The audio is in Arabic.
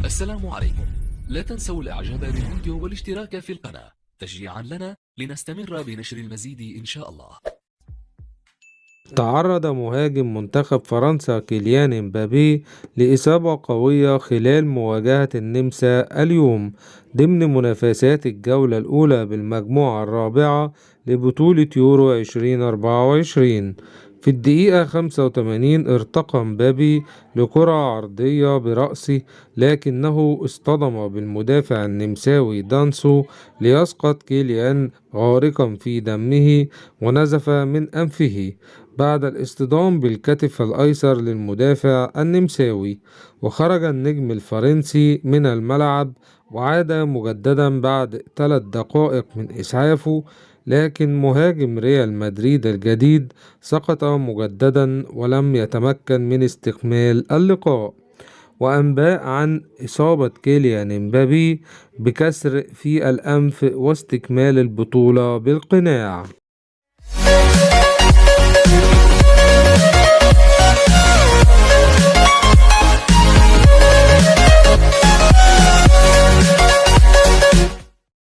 السلام عليكم. لا تنسوا الاعجاب بالفيديو والاشتراك في القناة تشجيعا لنا لنستمر بنشر المزيد ان شاء الله. تعرض مهاجم منتخب فرنسا كيليان امبابي لإصابة قوية خلال مواجهة النمسا اليوم ضمن منافسات الجولة الأولى بالمجموعة الرابعة لبطولة يورو 2024. في الدقيقة 85 ارتقى مبابي لكرة عرضية برأسه، لكنه اصطدم بالمدافع النمساوي دانسو ليسقط كيليان غارقا في دمه ونزف من أنفه بعد الاصطدام بالكتف الأيسر للمدافع النمساوي. وخرج النجم الفرنسي من الملعب وعاد مجددا بعد 3 دقائق من إسعافه، لكن مهاجم ريال مدريد الجديد سقط مجددا ولم يتمكن من استكمال اللقاء. وأنباء عن إصابة كيليان امبابي بكسر في الأنف واستكمال البطولة بالقناع.